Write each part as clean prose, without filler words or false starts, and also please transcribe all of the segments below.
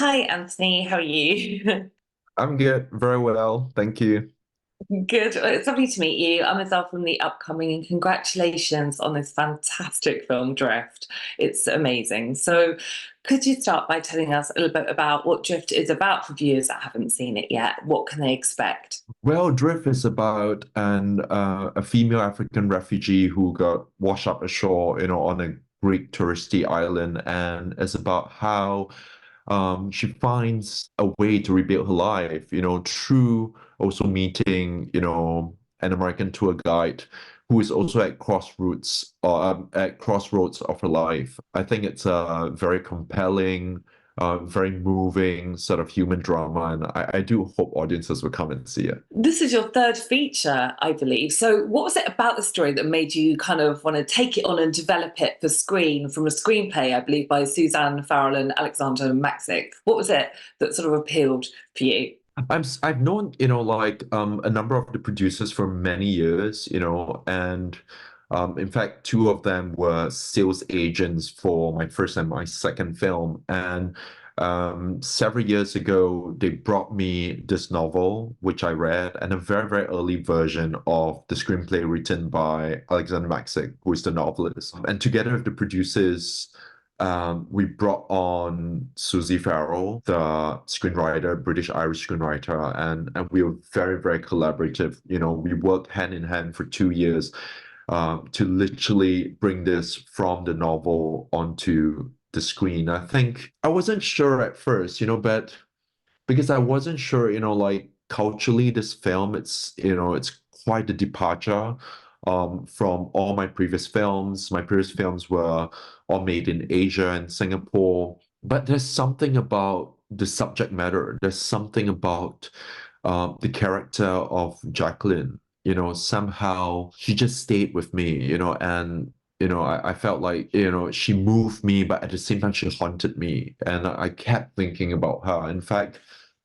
Hi, Anthony. How are you? I'm good, very well, thank you. Good. Well, it's lovely to meet you. I'm Ezelle from the upcoming, and congratulations on this fantastic film, Drift. It's amazing. So, could you start by telling us a little bit about what Drift is about for viewers that haven't seen it yet? What can they expect? Well, Drift is about a female African refugee who got washed up ashore, on a Greek touristy island, and it's about how she finds a way to rebuild her life, through also meeting, an American tour guide who is also at crossroads of her life. I think it's a very compelling, very moving sort of human drama, and I do hope audiences will come and see it. This is your third feature, I believe. So, what was it about the story that made you kind of want to take it on and develop it for screen from a screenplay, I believe, by Suzanne Farrell and Alexander Maxick? What was it that sort of appealed for you? I've known, a number of the producers for many years, and in fact, two of them were sales agents for my first and my second film. And several years ago, they brought me this novel, which I read, and a very, very early version of the screenplay written by Alexander Maxick, who is the novelist. And together with the producers, we brought on Susie Farrell, the screenwriter, British-Irish screenwriter, and we were very, very collaborative. We worked hand in hand for 2 years to literally bring this from the novel onto the screen. I think I wasn't sure at first, but because I wasn't sure, culturally, this film, it's quite a departure from all my previous films. My previous films were all made in Asia and Singapore. But there's something about the subject matter. There's something about the character of Jacqueline. Somehow she just stayed with me, and I felt like, she moved me, but at the same time, she haunted me. And I kept thinking about her. In fact,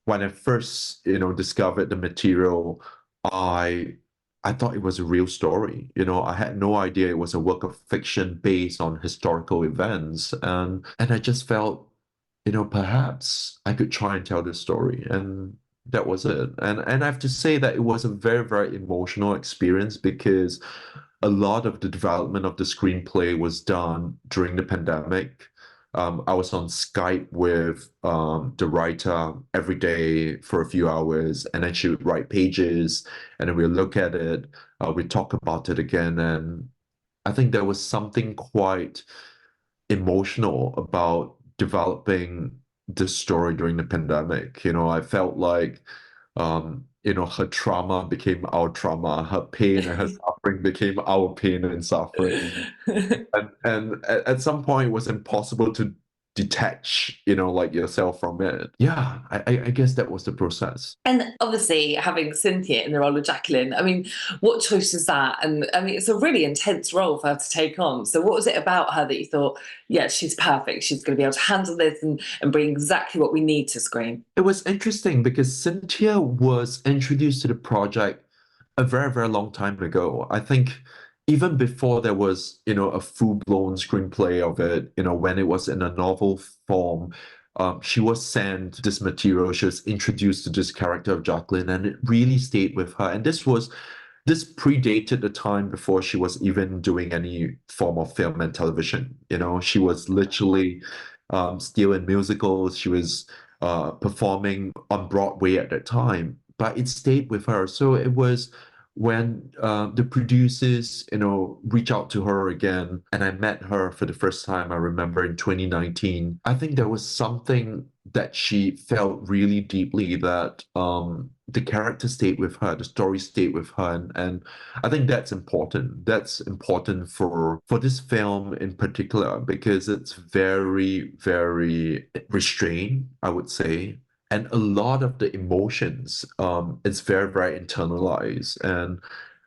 when I first, discovered the material, I I thought it was a real story. I had no idea it was a work of fiction based on historical events. And I just felt, perhaps I could try and tell this story. And that was it. And I have to say that it was a very, very emotional experience because a lot of the development of the screenplay was done during the pandemic. I was on Skype with the writer every day for a few hours, and then she would write pages, and then we'll look at it, we talk about it again, and I think there was something quite emotional about developing this story during the pandemic. I felt like, her trauma became our trauma, her pain and her suffering became our pain and suffering. And at some point, it was impossible to detach, like yourself from it. Yeah, I guess that was the process. And obviously, having Cynthia in the role of Jacqueline, I mean, what choice is that? And I mean, it's a really intense role for her to take on. So, what was it about her that you thought, yeah, she's perfect. She's going to be able to handle this and bring exactly what we need to screen? It was interesting because Cynthia was introduced to the project a very, very long time ago. I think even before there was, a full-blown screenplay of it, when it was in a novel form, she was sent this material. She was introduced to this character of Jacqueline, and it really stayed with her. And this predated the time before she was even doing any form of film and television. She was literally still in musicals. She was performing on Broadway at that time, but it stayed with her. So it was when the producers, reach out to her again, and I met her for the first time, I remember in 2019. I think there was something that she felt really deeply that the character stayed with her, the story stayed with her, and I think that's important. That's important for this film in particular because it's very, very restrained, I would say, and a lot of the emotions it's very, very internalized, and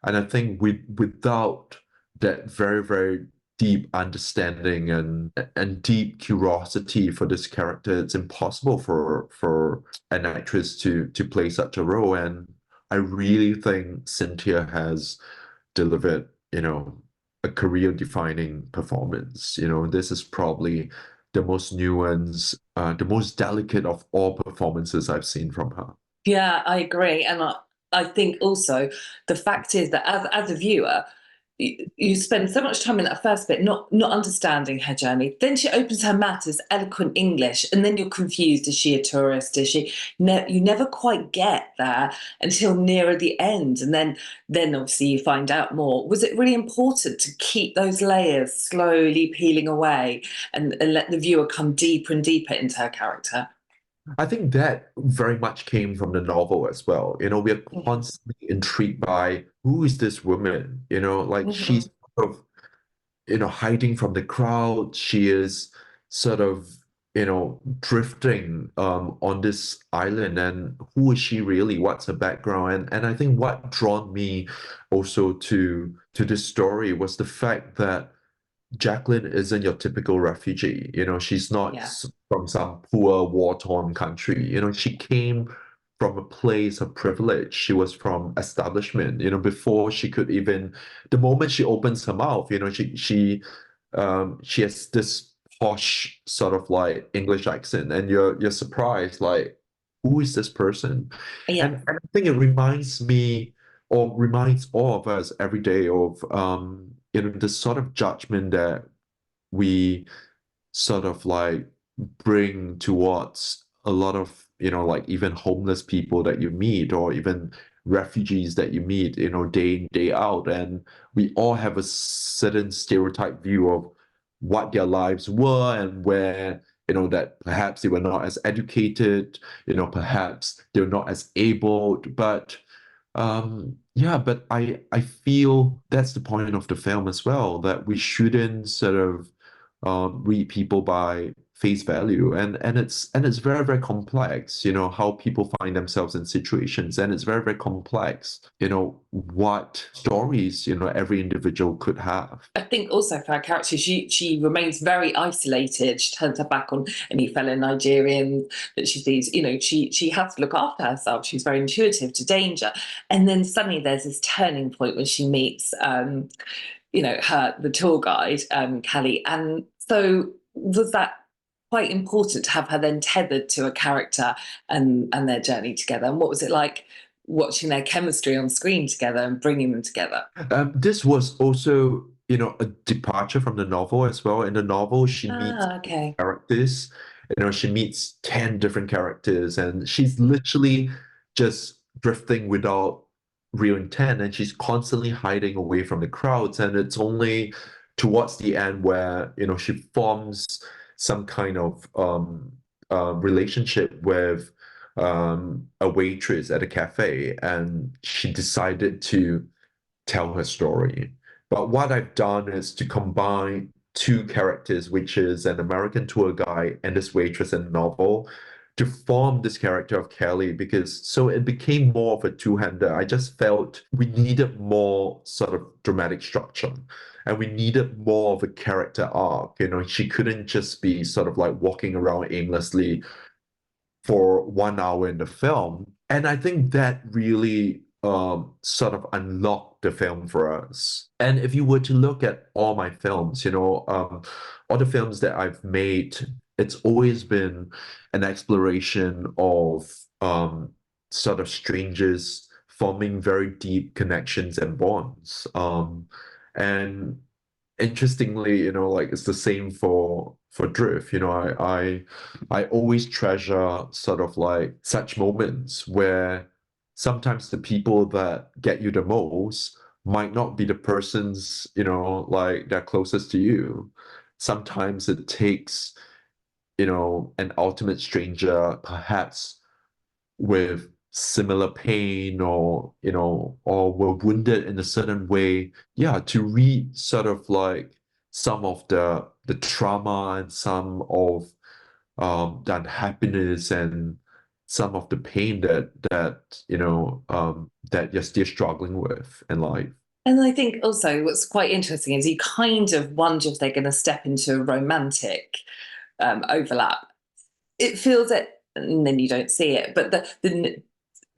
I think without that very, very deep understanding and deep curiosity for this character, it's impossible for an actress to play such a role. And I really think Cynthia has delivered, a career defining performance. This is probably the most nuanced, the most delicate of all performances I've seen from her. Yeah, I agree. And I think also the fact is that as a viewer, you spend so much time in that first bit not understanding her journey. Then she opens her mouth as eloquent English, and then you're confused. Is she a tourist? Is she? You never quite get there until nearer the end, and then obviously you find out more. Was it really important to keep those layers slowly peeling away and let the viewer come deeper and deeper into her character? I think that very much came from the novel as well. We are constantly intrigued by who is this woman? Like Mm-hmm. she's sort of, hiding from the crowd. She is sort of, drifting on this island. And who is she really? What's her background? And I think what drawn me also to this story was the fact that Jacqueline isn't your typical refugee. She's not Yeah. from some poor war-torn country. She came from a place of privilege. She was from establishment. Before she could even, the moment she opens her mouth, she has this posh sort of like English accent, and you're surprised, like, who is this person? Yeah. And I think it reminds me, or reminds all of us every day of the sort of judgment that we sort of like bring towards a lot of, like even homeless people that you meet, or even refugees that you meet, day in, day out. And we all have a certain stereotype view of what their lives were, and where, that perhaps they were not as educated, perhaps they're not as able. But yeah, but I feel that's the point of the film as well, that we shouldn't sort of read people by face value. And it's very, very complex, how people find themselves in situations. And it's very, very complex, what stories, every individual could have. I think also for her character, she remains very isolated. She turns her back on any fellow Nigerians that she sees. She has to look after herself. She's very intuitive to danger. And then suddenly there's this turning point when she meets the tour guide, Kelly. And so was that quite important to have her then tethered to a character and their journey together? And what was it like watching their chemistry on screen together and bringing them together? This was also, a departure from the novel as well. In the novel, she meets Ah, okay. characters. She meets 10 different characters, and she's literally just drifting without real intent, and she's constantly hiding away from the crowds. And it's only towards the end where, she forms some kind of relationship with a waitress at a cafe, and she decided to tell her story. But what I've done is to combine two characters, which is an American tour guide and this waitress in the novel, to form this character of Kelly, because so it became more of a two-hander. I just felt we needed more sort of dramatic structure, and we needed more of a character arc. She couldn't just be sort of like walking around aimlessly for 1 hour in the film. And I think that really sort of unlocked the film for us. And if you were to look at all my films, all the films that I've made, it's always been an exploration of sort of strangers forming very deep connections and bonds. And interestingly, like it's the same for Drift. I always treasure sort of like such moments where sometimes the people that get you the most might not be the persons, like they're closest to you. Sometimes it takes, an ultimate stranger, perhaps with similar pain, or were wounded in a certain way, yeah, to read sort of like some of the trauma, and some of the unhappiness, and some of the pain that you're still struggling with in life. And I think also what's quite interesting is you kind of wonder if they're going to step into a romantic overlap. It feels it, and then you don't see it, but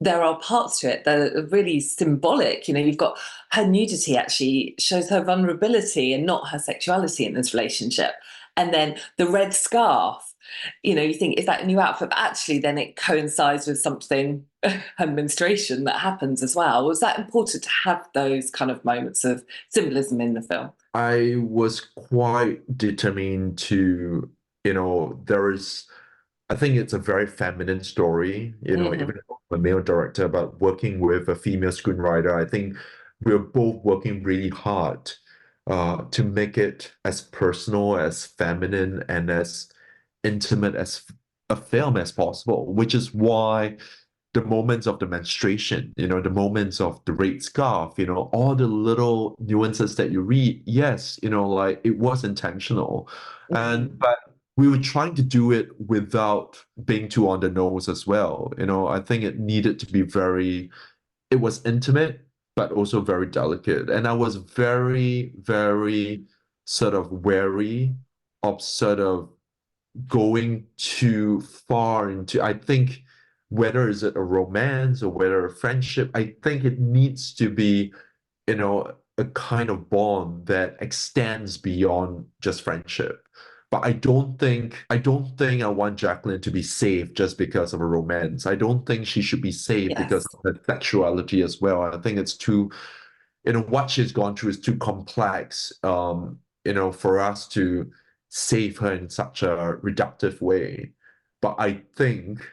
there are parts to it that are really symbolic. You've got her nudity actually shows her vulnerability and not her sexuality in this relationship. And then the red scarf, you think, is that a new outfit? But actually, then it coincides with something, her menstruation that happens as well. Was that important to have those kind of moments of symbolism in the film? I was quite determined to, there is, I think it's a very feminine story, Hmm. even though I'm a male director, but working with a female screenwriter, I think we're both working really hard to make it as personal, as feminine, and as intimate as a film as possible, which is why the moments of the menstruation, the moments of the red scarf, all the little nuances that you read, yes, like it was intentional. And Hmm. but we were trying to do it without being too on the nose as well. I think it needed to be it was intimate, but also very delicate. And I was very, very sort of wary of sort of going too far into, I think, whether is it a romance or whether a friendship, I think it needs to be, a kind of bond that extends beyond just friendship. But I don't think I want Jacqueline to be safe just because of a romance. I don't think she should be safe because Yes. of her sexuality as well. I think it's too, what she's gone through is too complex, for us to save her in such a reductive way. But I think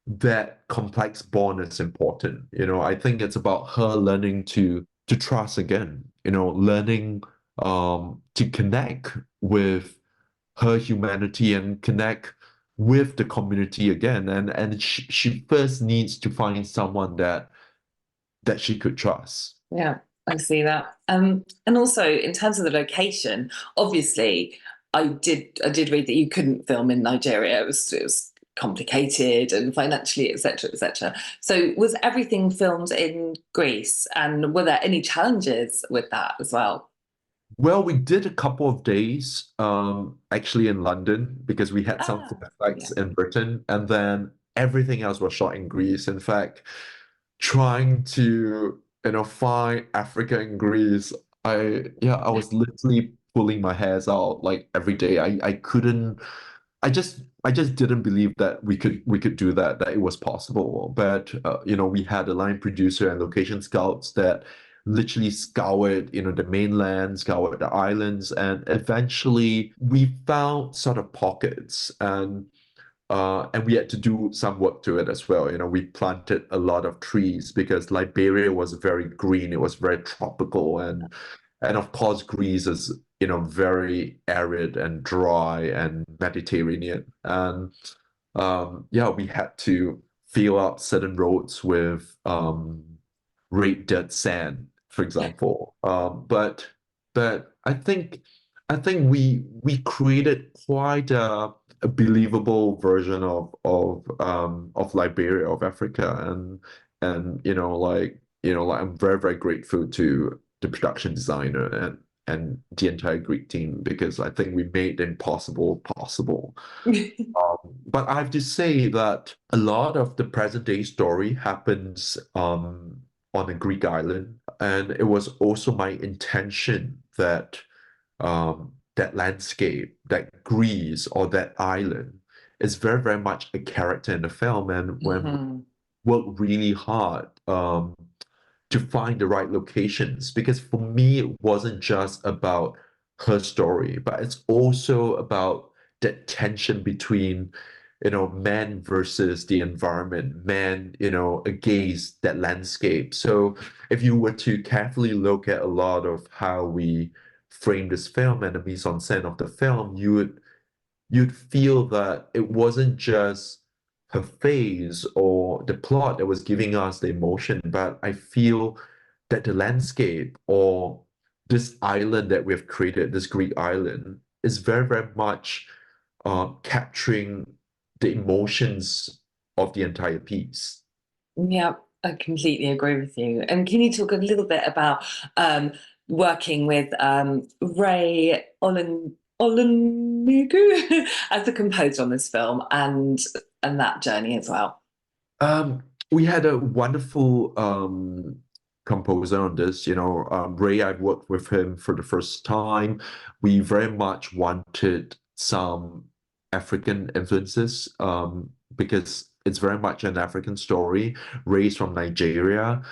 that complex bond is important. I think it's about her learning to trust again, learning to connect with her humanity and connect with the community again. And she first needs to find someone that she could trust. Yeah, I see that. And also in terms of the location, obviously, I did read that you couldn't film in Nigeria. It was complicated and financially, etc., etc. So was everything filmed in Greece, and were there any challenges with that as well? Well, we did a couple of days actually in London because we had some Ah, flashbacks yeah. in Britain, and then everything else was shot in Greece. In fact, trying to find Africa in Greece, I was literally pulling my hairs out like every day. I couldn't, I just didn't believe that we could do that it was possible. But we had a line producer and location scouts that literally scoured the mainland, scoured the islands, and eventually we found sort of pockets, and we had to do some work to it as well. We planted a lot of trees because Liberia was very green, it was very tropical, and of course Greece is very arid and dry and Mediterranean. And yeah, we had to fill out certain roads with red dirt sand, for example. But I think we created quite a believable version of Liberia, of Africa, and like I'm very, very grateful to the production designer and the entire Greek team because I think we made the impossible possible. But I have to say that a lot of the present day story happens on a Greek island, and it was also my intention that that landscape, that Greece or that island is very, very much a character in the film. And when we Hmm. work really hard to find the right locations, because for me, it wasn't just about her story, but it's also about that tension between, man versus the environment, man, against that landscape. So if you were to carefully look at a lot of how we frame this film and the mise en scène of the film, you'd feel that it wasn't just her face or the plot that was giving us the emotion, but I feel that the landscape or this island that we've created, this Greek island, is very, very much capturing the emotions of the entire piece. Yeah, I completely agree with you. And can you talk a little bit about working with Ray Olanigu as a composer on this film and that journey as well? We had a wonderful composer on this. Ray, I've worked with him for the first time. We very much wanted some African influences, because it's very much an African story. Ray's from Nigeria.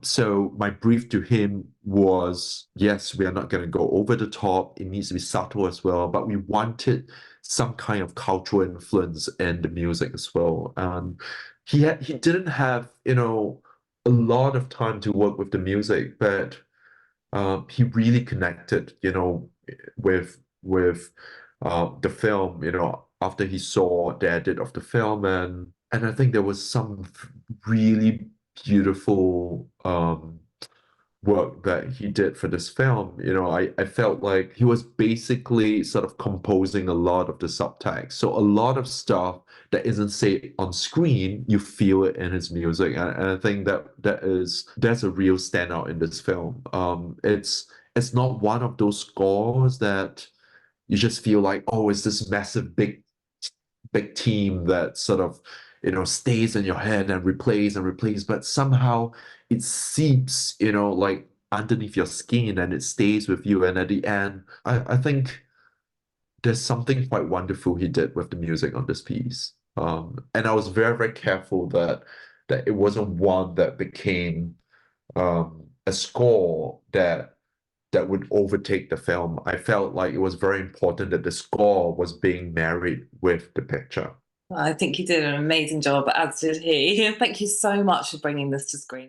So my brief to him was, yes, we are not going to go over the top. It needs to be subtle as well, but we wanted some kind of cultural influence in the music as well. He didn't have, a lot of time to work with the music, but he really connected, with the film, after he saw the edit of the film, and I think there was some really beautiful work that he did for this film. I felt like he was basically sort of composing a lot of the subtext. So a lot of stuff that isn't said on screen, you feel it in his music. And I think that's a real standout in this film. It's not one of those scores that you just feel like, oh, it's this massive big team that sort of stays in your head and replays, but somehow it seeps like underneath your skin, and it stays with you, and at the end I think there's something quite wonderful he did with the music on this piece. And I was very, very careful that it wasn't one that became a score that would overtake the film. I felt like it was very important that the score was being married with the picture. I think you did an amazing job, as did he. Thank you so much for bringing this to screen.